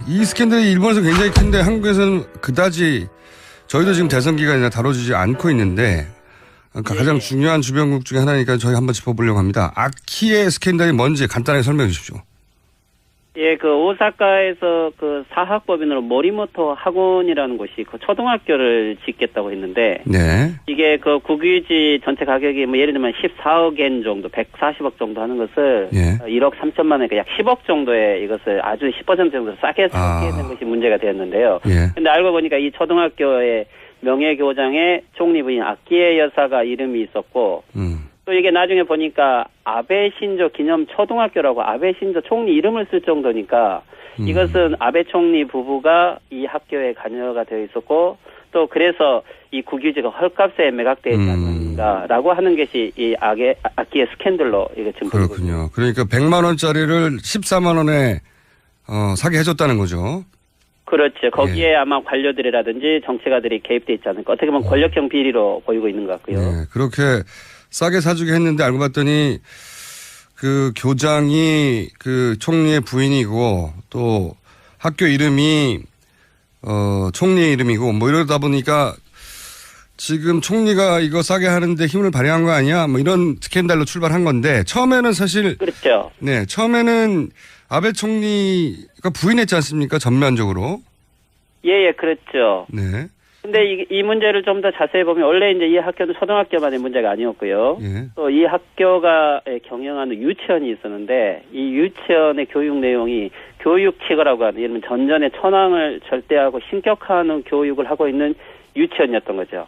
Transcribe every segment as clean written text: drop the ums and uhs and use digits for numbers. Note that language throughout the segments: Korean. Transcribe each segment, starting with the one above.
이 스캔들이 일본에서 굉장히 큰데 한국에서는 그다지 저희도 지금 대선 기간이나 다뤄지지 않고 있는데 가장 중요한 주변국 중에 하나니까 저희 한번 짚어보려고 합니다. 아키의 스캔들이 뭔지 간단하게 설명해 주십시오. 예, 그 오사카에서 그 사학법인으로 모리모토 학원이라는 곳이 그 초등학교를 짓겠다고 했는데, 네. 이게 그 국유지 전체 가격이 뭐 예를 들면 14억 엔 정도, 140억 정도 하는 것을 1억 3천만 원, 약 10억 정도에 이것을 아주 10% 정도 싸게 사게 된 것이 문제가 되었는데요. 근데 알고 보니까 이 초등학교의 명예교장에 총리 부인 아키에 여사가 이름이 있었고, 또 이게 나중에 보니까 아베 신조 기념 초등학교라고 아베 신조 총리 이름을 쓸 정도니까 이것은 아베 총리 부부가 이 학교에 관여가 되어 있었고 또 그래서 이 국유지가 헐값에 매각되지 않는가라고 하는 것이 이 아키의 스캔들로 이게 지금 그렇군요. 그러니까 100만 원짜리를 14만 원에 사게 해줬다는 거죠. 그렇죠. 거기에 아마 관료들이라든지 정치가들이 개입돼 있지 않을까. 어떻게 보면 권력형 비리로 보이고 있는 것 같고요. 네, 그렇게 싸게 사주게 했는데 알고 봤더니 그 교장이 그 총리의 부인이고 또 학교 이름이 총리의 이름이고 뭐 이러다 보니까 지금 총리가 이거 싸게 하는데 힘을 발휘한 거 아니야? 뭐 이런 스캔들로 출발한 건데 처음에는 사실 그렇죠. 네, 처음에는 아베 총리가 부인했지 않습니까? 전면적으로. 예, 그렇죠. 네. 근데 이 문제를 좀 더 자세히 보면 원래 이제 이 학교는 초등학교만의 문제가 아니었고요. 또 이 학교가 경영하는 유치원이 있었는데 이 유치원의 교육 내용이 교육치거라고 하는 예를 들면 전전의 천황을 절대하고 신격화하는 교육을 하고 있는 유치원이었던 거죠.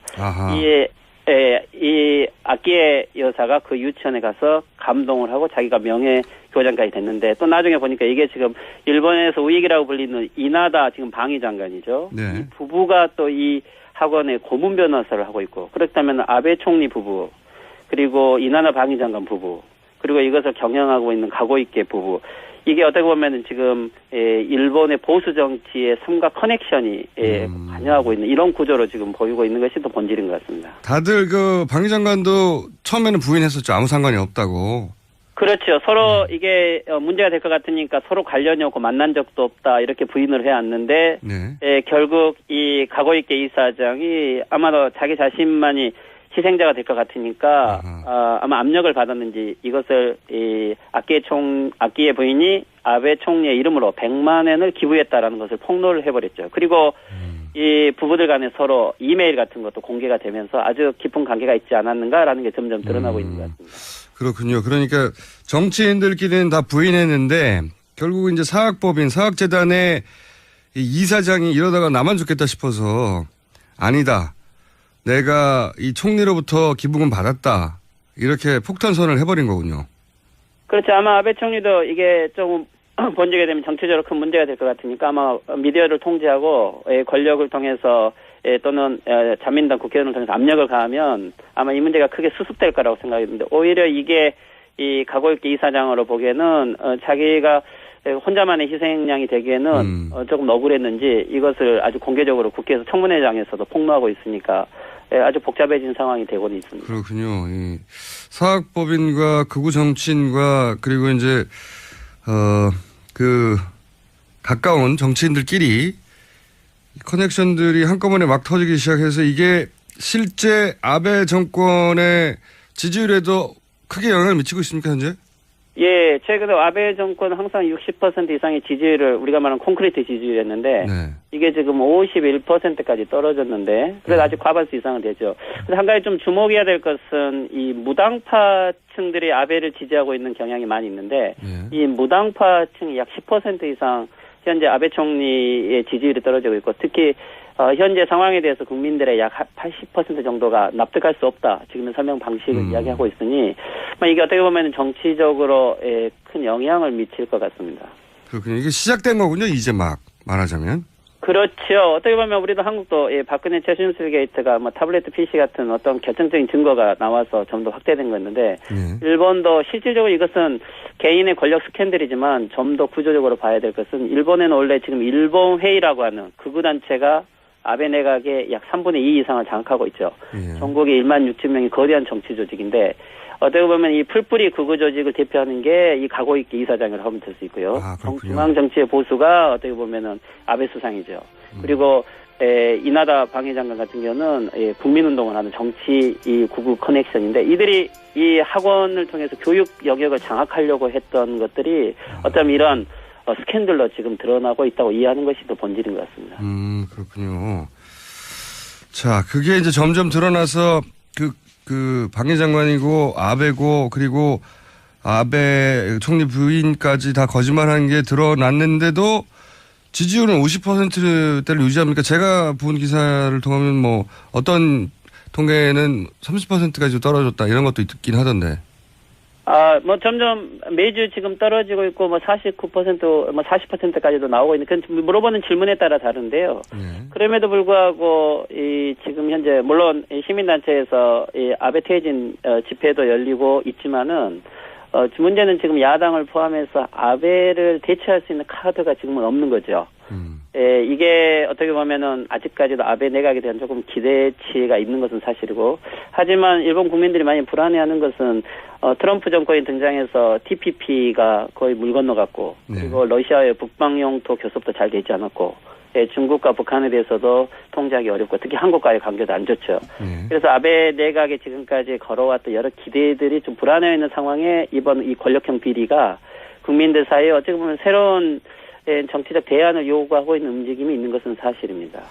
이 아키에 여사가 그 유치원에 가서 감동을 하고 자기가 명예교장까지 됐는데 또 나중에 보니까 이게 지금 일본에서 우익이라고 불리는 이나다 지금 방위장관이죠. 네. 이 부부가 또 이 학원의 고문 변호사를 하고 있고 그렇다면 아베 총리 부부 그리고 이나다 방위장관 부부 그리고 이것을 경영하고 있는 가고이케 부부 이게 어떻게 보면은 지금 일본의 보수 정치의 삼각 커넥션이 관여하고 있는 이런 구조로 지금 보이고 있는 것이 또 본질인 것 같습니다. 다들 그 방위장관도 처음에는 부인했었죠. 아무 상관이 없다고. 그렇죠. 서로 이게 문제가 될 것 같으니까 서로 관련이 없고 만난 적도 없다 이렇게 부인을 해왔는데 결국 이 가고이케 이사장이 아마도 자기 자신만이 희생자가 될 것 같으니까 아마 압력을 받았는지 이것을 이 아키의 부인이 아베 총리의 이름으로 100만 엔을 기부했다라는 것을 폭로를 해버렸죠. 그리고 이 부부들 간에 서로 이메일 같은 것도 공개가 되면서 아주 깊은 관계가 있지 않았는가라는 게 점점 드러나고 있는 것 같습니다. 그렇군요. 그러니까 정치인들끼리는 다 부인했는데 결국 이제 사학법인 사학재단의 이사장이 이러다가 나만 죽겠다 싶어서 아니다. 내가 이 총리로부터 기부금 받았다. 이렇게 폭탄선을 해버린 거군요. 그렇죠. 아마 아베 총리도 이게 좀 번지게 되면 정치적으로 큰 문제가 될 것 같으니까 아마 미디어를 통제하고 권력을 통해서 또는 자민당 국회의원을 통해서 압력을 가하면 아마 이 문제가 크게 수습될 거라고 생각이 드는데 오히려 이게 이 가고이케 이사장으로 보기에는 자기가 혼자만의 희생양이 되기에는 조금 억울했는지 이것을 아주 공개적으로 국회에서 청문회장에서도 폭로하고 있으니까 아주 복잡해진 상황이 되고는 있습니다. 그렇군요. 이 사학법인과 극우 정치인과 그리고 이제 그 가까운 정치인들끼리 커넥션들이 한꺼번에 막 터지기 시작해서 이게 실제 아베 정권의 지지율에도 크게 영향을 미치고 있습니까, 현재? 예, 최근에 아베 정권 항상 60% 이상의 지지율을 우리가 말하는 콘크리트 지지율이었는데 이게 지금 51%까지 떨어졌는데 그래도 아직 과반수 이상은 되죠. 그래서 한 가지 좀 주목해야 될 것은 이 무당파층들이 아베를 지지하고 있는 경향이 많이 있는데 이 무당파층이 약 10% 이상 현재 아베 총리의 지지율이 떨어지고 있고 특히 현재 상황에 대해서 국민들의 약 80% 정도가 납득할 수 없다. 지금의 설명 방식을 이야기하고 있으니 이게 어떻게 보면 정치적으로 큰 영향을 미칠 것 같습니다. 그렇군요. 이게 시작된 거군요. 이제 막 말하자면. 그렇죠. 어떻게 보면 우리도 한국도 박근혜 최순실 게이트가 타블레트 PC 같은 어떤 결정적인 증거가 나와서 좀 더 확대된 거였는데 일본도 실질적으로 이것은 개인의 권력 스캔들이지만 좀 더 구조적으로 봐야 될 것은 일본에는 원래 지금 일본회의라고 하는 극우단체가 아베 내각의 약 3분의 2 이상을 장악하고 있죠. 전국에 1만 6천 명이 거대한 정치 조직인데 어떻게 보면 이 풀뿌리 극우 조직을 대표하는 게 이 가고익기 이사장이라고 하면 될 수 있고요. 중앙 정치의 보수가 어떻게 보면은 아베 수상이죠. 그리고 이나다 방위장관 같은 경우는 국민운동을 하는 정치 이 구구 커넥션인데 이들이 이 학원을 통해서 교육 영역을 장악하려고 했던 것들이 어쩌면 이런 스캔들로 지금 드러나고 있다고 이해하는 것이 더 본질인 것 같습니다. 그렇군요. 자, 그게 이제 점점 드러나서 그 방위장관이고 아베고 그리고 아베 총리 부인까지 다 거짓말하는 게 드러났는데도 지지율은 50%대를 유지합니까? 제가 본 기사를 통하면 뭐 어떤 통계는 30%까지 떨어졌다 이런 것도 있긴 하던데. 뭐 점점 매주 지금 떨어지고 있고 뭐 49%, 뭐 40%까지도 나오고 있는 그건 물어보는 질문에 따라 다른데요. 그럼에도 불구하고 이 지금 현재 물론 시민단체에서 이 아베 퇴진 집회도 열리고 있지만은 문제는 지금 야당을 포함해서 아베를 대체할 수 있는 카드가 지금은 없는 거죠. 이게 어떻게 보면은 아직까지도 아베 내각에 대한 조금 기대치가 있는 것은 사실이고, 하지만 일본 국민들이 많이 불안해하는 것은 트럼프 정권이 등장해서 TPP가 거의 물 건너갔고, 그리고 러시아의 북방 영토 교섭도 잘 되지 않았고, 중국과 북한에 대해서도 통제하기 어렵고 특히 한국과의 관계도 안 좋죠. 그래서 아베 내각이 지금까지 걸어왔던 여러 기대들이 좀 불안해 있는 상황에 이번 이 권력형 비리가 국민들 사이에 어떻게 보면 새로운 정치적 대안을 요구하고 있는 움직임이 있는 것은 사실입니다.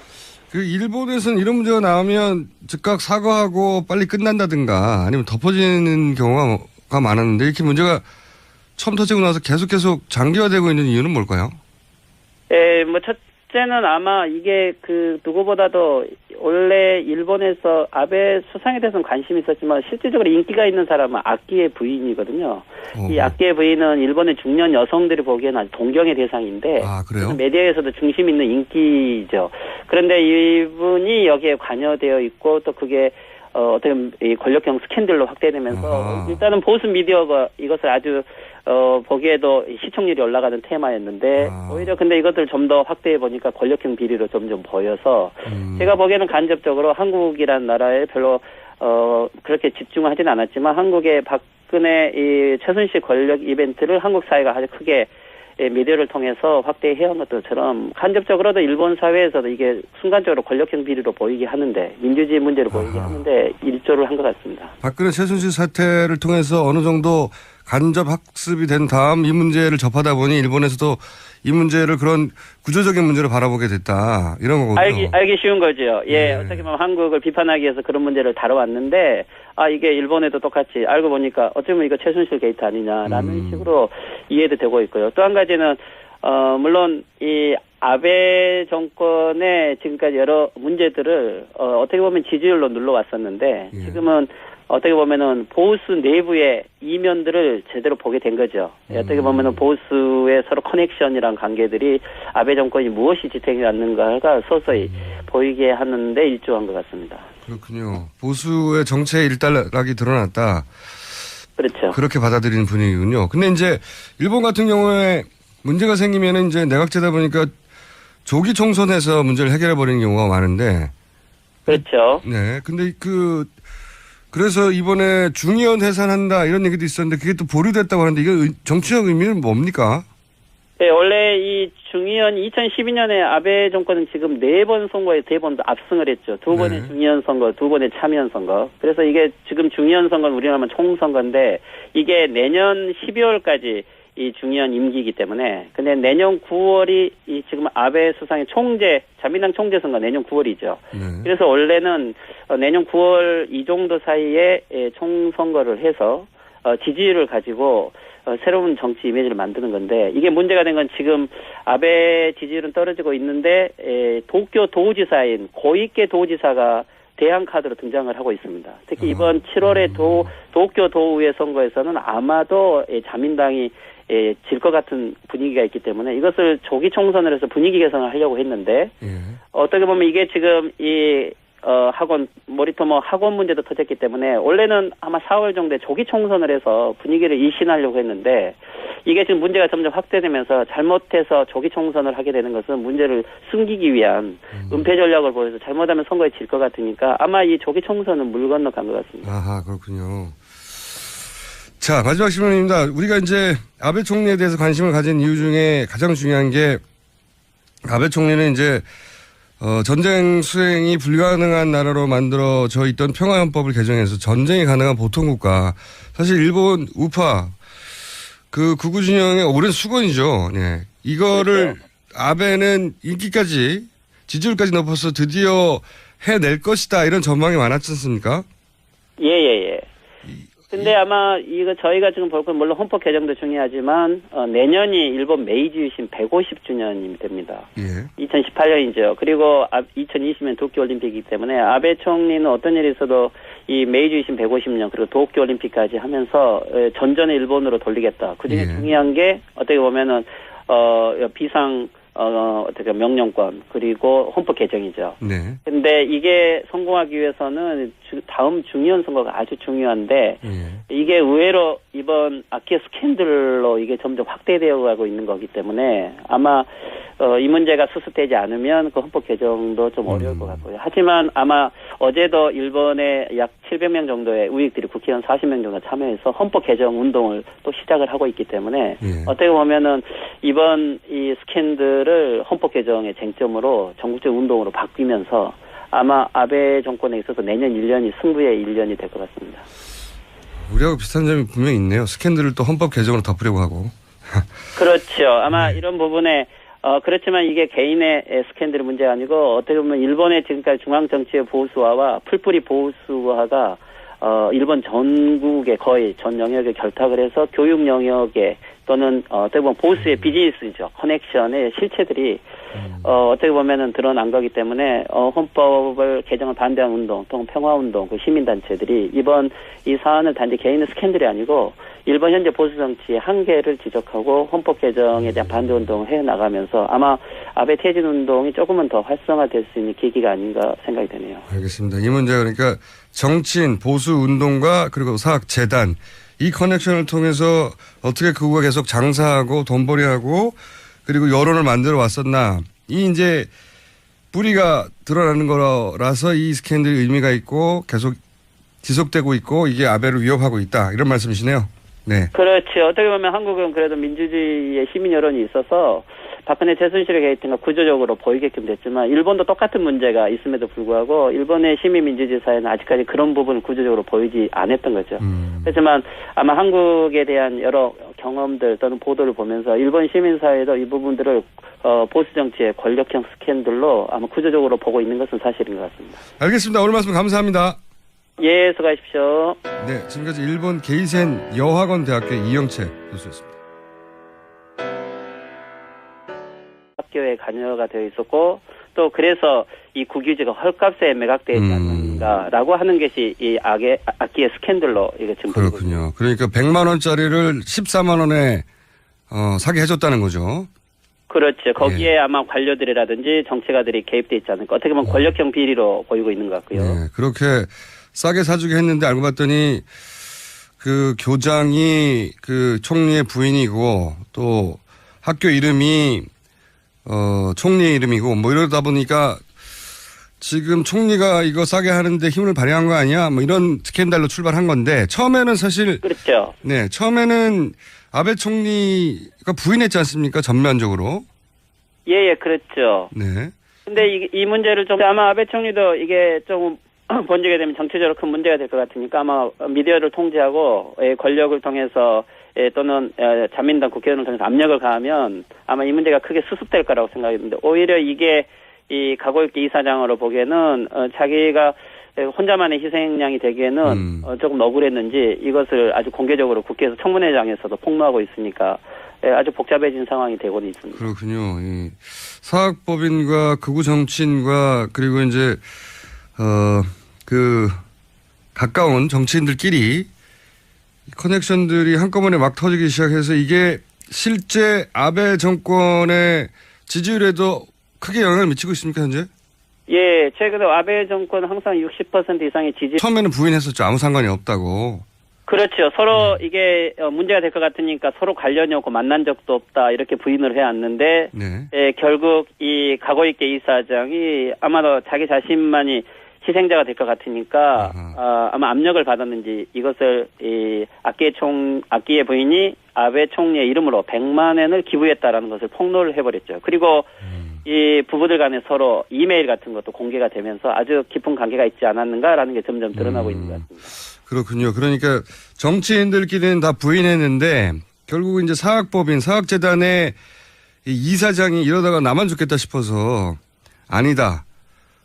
그 일본에서는 이런 문제가 나오면 즉각 사과하고 빨리 끝난다든가 아니면 덮어지는 경우가 많았는데 이렇게 문제가 처음 터지고 나서 계속 장기화되고 있는 이유는 뭘까요? 뭐 첫째는 아마 이게 그 누구보다도 원래 일본에서 아베 수상에 대해서는 관심이 있었지만 실질적으로 인기가 있는 사람은 아키의 부인이거든요. 이 아키의 부인은 일본의 중년 여성들이 보기에는 아주 동경의 대상인데 그래요? 메디아에서도 중심 있는 인기죠. 그런데 이분이 여기에 관여되어 있고 또 그게 어떻게 이 권력형 스캔들로 확대되면서 일단은 보수 미디어가 이것을 아주 보기에도 시청률이 올라가는 테마였는데 오히려 근데 이것들 좀 더 확대해 보니까 권력형 비리로 점점 보여서 제가 보기에는 간접적으로 한국이라는 나라에 별로 그렇게 집중하지는 않았지만 한국의 박근혜 이 최순실 권력 이벤트를 한국 사회가 아주 크게 미디어를 통해서 확대해온 것처럼 간접적으로도 일본 사회에서도 이게 순간적으로 권력형 비리로 보이게 하는데 민주주의 문제로 보이게 하는데 일조를 한 것 같습니다. 박근혜 최순실 사태를 통해서 어느 정도 간접 학습이 된 다음 이 문제를 접하다 보니 일본에서도 이 문제를 그런 구조적인 문제로 바라보게 됐다. 이런 거거든요. 알기 쉬운 거죠. 예, 어떻게 보면 한국을 비판하기 위해서 그런 문제를 다뤄왔는데 이게 일본에도 똑같이 알고 보니까 어쩌면 이거 최순실 게이트 아니냐라는 식으로 이해도 되고 있고요. 또 한 가지는 물론 이 아베 정권의 지금까지 여러 문제들을 어떻게 보면 지지율로 눌러왔었는데 지금은 어떻게 보면은 보수 내부의 이면들을 제대로 보게 된 거죠. 어떻게 보면은 보수의 서로 커넥션이란 관계들이 아베 정권이 무엇이 지탱해 왔는가가 서서히 보이게 하는데 일조한 것 같습니다. 그렇군요. 보수의 정체의 일단락이 드러났다. 그렇죠. 그렇게 받아들이는 분위기군요. 근데 이제 일본 같은 경우에 문제가 생기면은 이제 내각제다 보니까 조기 총선에서 문제를 해결해 버리는 경우가 많은데. 그렇죠. 네. 근데 그래서 이번에 중의원 해산한다 이런 얘기도 있었는데 그게 또 보류됐다고 하는데 이게 정치적 의미는 뭡니까? 네, 원래 이 중의원 2012년에 아베 정권은 지금 4번 선거에 3번 압승을 했죠. 2번의 중의원 선거, 2번의 참의원 선거. 그래서 이게 지금 중의원 선거는 우리나라만 총선거인데 이게 내년 12월까지 이 중의원 임기이기 때문에 근데 내년 9월이 이 지금 아베 수상의 자민당 총재 선거 내년 9월이죠. 그래서 원래는 내년 9월 이 정도 사이에 총선거를 해서 지지율을 가지고 새로운 정치 이미지를 만드는 건데 이게 문제가 된 건 지금 아베 지지율은 떨어지고 있는데 도쿄 도지사인 고이케 도지사가 대항 카드로 등장을 하고 있습니다. 특히 이번 7월에 도쿄 도의회 선거에서는 아마도 자민당이 질 것 같은 분위기가 있기 때문에 이것을 조기 총선을 해서 분위기 개선을 하려고 했는데 어떻게 보면 이게 지금 학원 모리토모 학원 문제도 터졌기 때문에 원래는 아마 4월 정도에 조기 총선을 해서 분위기를 일신하려고 했는데 이게 지금 문제가 점점 확대되면서 잘못해서 조기 총선을 하게 되는 것은 문제를 숨기기 위한 은폐 전략을 보여서 잘못하면 선거에 질 것 같으니까 아마 이 조기 총선은 물 건너간 것 같습니다. 아하, 그렇군요. 자, 마지막 질문입니다. 우리가 이제 아베 총리에 대해서 관심을 가진 이유 중에 가장 중요한 게 아베 총리는 이제 전쟁 수행이 불가능한 나라로 만들어져 있던 평화헌법을 개정해서 전쟁이 가능한 보통국가. 사실 일본 우파 그 극우 진영의 오랜 수건이죠. 네. 이거를 그렇죠. 아베는 인기까지 지지율까지 높아서 드디어 해낼 것이다 이런 전망이 많았지 않습니까? 예. 근데 아마 이거 저희가 지금 볼 건 물론 헌법 개정도 중요하지만 내년이 일본 메이지 유신 150주년이 됩니다. 예. 2018년이죠. 그리고 2020년 도쿄올림픽이기 때문에 아베 총리는 어떤 일이 있어도 이 메이지 유신 150년 그리고 도쿄올림픽까지 하면서 전전의 일본으로 돌리겠다. 그중에 중요한 게 어떻게 보면은 비상 어떻게 명령권 그리고 헌법 개정이죠. 네. 근데 이게 성공하기 위해서는 다음 중의원 선거가 아주 중요한데 이게 의외로 이번 아키에 스캔들로 이게 점점 확대되어 가고 있는 거기 때문에 아마 이 문제가 수습되지 않으면 그 헌법 개정도 좀 어려울 것 같고요. 하지만 아마 어제도 일본의 약 700명 정도의 우익들이 국회의원 40명 정도 참여해서 헌법 개정 운동을 또 시작을 하고 있기 때문에 어떻게 보면은 이번 이 스캔들을 헌법 개정의 쟁점으로 전국적 운동으로 바뀌면서 아마 아베 정권에 있어서 내년 1년이 승부의 1년이 될 것 같습니다. 우리하고 비슷한 점이 분명히 있네요. 스캔들을 또 헌법 개정으로 덮으려고 하고. 그렇죠. 아마 이런 부분에 그렇지만 이게 개인의 스캔들의 문제가 아니고 어떻게 보면 일본의 지금까지 중앙 정치의 보수화와 풀뿌리 보수화가 일본 전국의 거의 전 영역에 결탁을 해서 교육 영역에 또는 어떻게 보면 보수의 비즈니스죠. 커넥션의 실체들이 어떻게 보면은 드러난 거기 때문에 헌법을 개정을 반대하는 운동, 또 평화운동, 그 시민단체들이 이번 이 사안을 단지 개인의 스캔들이 아니고 일본 현재 보수 정치의 한계를 지적하고 헌법 개정에 대한 반대 운동을 해 나가면서 아마 아베 퇴진 운동이 조금은 더 활성화될 수 있는 계기가 아닌가 생각이 되네요. 알겠습니다. 이 문제가 그러니까 정치인, 보수 운동가 그리고 사학 재단 이 커넥션을 통해서 어떻게 그거가 계속 장사하고 돈벌이하고 그리고 여론을 만들어 왔었나 이 이제 뿌리가 드러나는 거라서 이 스캔들이 의미가 있고 계속 지속되고 있고 이게 아베를 위협하고 있다 이런 말씀이시네요. 네. 그렇죠. 어떻게 보면 한국은 그래도 민주주의의 시민 여론이 있어서 박근혜 최순실의 게이트가 구조적으로 보이게끔 됐지만 일본도 똑같은 문제가 있음에도 불구하고 일본의 시민민주주의 사회는 아직까지 그런 부분을 구조적으로 보이지 않았던 거죠. 하지만 아마 한국에 대한 여러 경험들 또는 보도를 보면서 일본 시민사회도 이 부분들을 보수 정치의 권력형 스캔들로 아마 구조적으로 보고 있는 것은 사실인 것 같습니다. 알겠습니다. 오늘 말씀 감사합니다. 예, 수고하십시오. 네, 지금까지 일본 게이센 여학원 대학교 이영채 교수였습니다. 학교에 관여가 되어 있었고 또 그래서 이 국유지가 헐값에 매각되지 않는가라고 하는 것이 이 악기의 스캔들로 이게 지금 그렇군요. 그러니까 100만 원짜리를 14만 원에 사게 해줬다는 거죠. 그렇죠. 거기에 아마 관료들이라든지 정치가들이 개입돼 있지 않을까. 어떻게 보면 권력형 비리로 보이고 있는 것 같고요. 네, 그렇게 싸게 사주게 했는데 알고 봤더니 그 교장이 그 총리의 부인이고 또 학교 이름이 총리의 이름이고 뭐 이러다 보니까 지금 총리가 이거 싸게 하는데 힘을 발휘한 거 아니야? 뭐 이런 스캔들로 출발한 건데 처음에는 사실 그렇죠. 네, 처음에는 아베 총리가 부인했지 않습니까? 전면적으로. 예, 그렇죠. 네. 근데 이 문제를 좀 아마 아베 총리도 이게 좀 번지게 되면 정치적으로 큰 문제가 될 것 같으니까 아마 미디어를 통제하고 권력을 통해서 또는 자민당 국회의원을 통해서 압력을 가하면 아마 이 문제가 크게 수습될 거라고 생각했는데 오히려 이게 이 가고있게 이사장으로 보기에는 자기가 혼자만의 희생양이 되기에는 조금 억울했는지 이것을 아주 공개적으로 국회에서 청문회장에서도 폭로하고 있으니까 아주 복잡해진 상황이 되고는 있습니다. 그렇군요. 이 사학법인과 극우 정치인과 그리고 이제 그 가까운 정치인들끼리 커넥션들이 한꺼번에 막 터지기 시작해서 이게 실제 아베 정권의 지지율에도 크게 영향을 미치고 있습니까, 현재? 예, 최근에 아베 정권 항상 60% 이상의 지지. 처음에는 부인했었죠. 아무 상관이 없다고. 그렇죠. 서로 이게 문제가 될 것 같으니까 서로 관련이 없고 만난 적도 없다 이렇게 부인을 해왔는데 결국 이 가고있게 이사장이 아마도 자기 자신만이 희생자가 될 것 같으니까 아마 압력을 받았는지 이것을 이 아키의 부인이 아베 총리의 이름으로 100만 엔을 기부했다라는 것을 폭로를 해버렸죠. 그리고 이 부부들 간에 서로 이메일 같은 것도 공개가 되면서 아주 깊은 관계가 있지 않았는가라는 게 점점 드러나고 있는 것 같습니다. 그렇군요. 그러니까 정치인들끼리는 다 부인했는데 결국 이제 사학법인 사학재단의 이 이사장이 이러다가 나만 죽겠다 싶어서 아니다.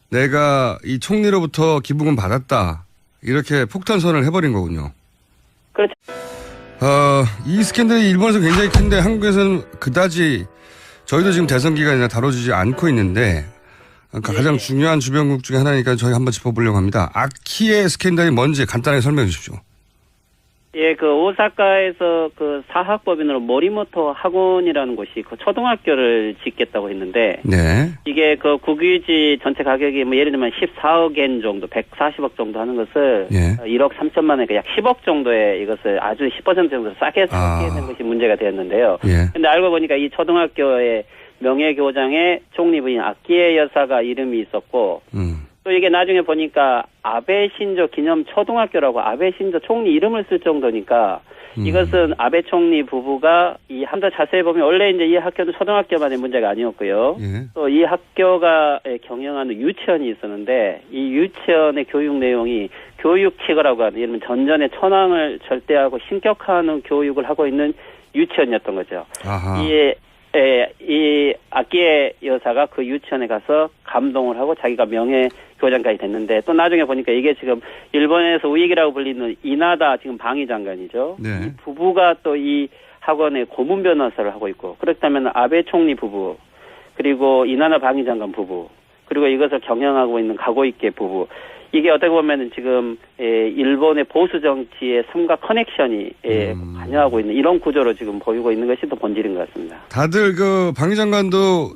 내가 이 총리로부터 기부금 받았다. 이렇게 폭탄선을 해버린 거군요. 그렇죠. 이 스캔들이 일본에서 굉장히 큰데 한국에서는 그다지 저희도 지금 대선 기간이나 다뤄지지 않고 있는데 가장 중요한 주변국 중에 하나니까 저희 한번 짚어보려고 합니다. 아키의 스캔들이 뭔지 간단하게 설명해 주십시오. 예, 그 오사카에서 그 사학법인으로 모리모토 학원이라는 곳이 그 초등학교를 짓겠다고 했는데, 네. 이게 그 국유지 전체 가격이 뭐 예를 들면 14억 엔 정도, 140억 정도 하는 것을 1억 3천만 원, 약 10억 정도의 이것을 아주 10% 정도 싸게 사게 된 것이 문제가 되었는데요. 근데 알고 보니까 이 초등학교의 명예교장에 총리 부인 아키에 여사가 이름이 있었고, 또 이게 나중에 보니까 아베 신조 기념 초등학교라고 아베 신조 총리 이름을 쓸 정도니까 이것은 아베 총리 부부가 이 한 더 자세히 보면 원래 이제 이 학교는 초등학교만의 문제가 아니었고요. 또 이 학교가 경영하는 유치원이 있었는데 이 유치원의 교육 내용이 교육치거라고 하는 예를 들면 전전의 천황을 절대하고 신격화하는 교육을 하고 있는 유치원이었던 거죠. 이 아키에 여사가 그 유치원에 가서 감동을 하고 자기가 명예교장까지 됐는데 또 나중에 보니까 이게 지금 일본에서 우익이라고 불리는 이나다 지금 방위장관이죠. 이 부부가 또 이 학원의 고문 변호사를 하고 있고 그렇다면 아베 총리 부부 그리고 이나다 방위장관 부부 그리고 이것을 경영하고 있는 가고이케 부부 이게 어떻게 보면은 지금 일본의 보수 정치의 삼각 커넥션이 관여하고 있는 이런 구조로 지금 보이고 있는 것이 또 본질인 것 같습니다. 다들 그 방위 장관도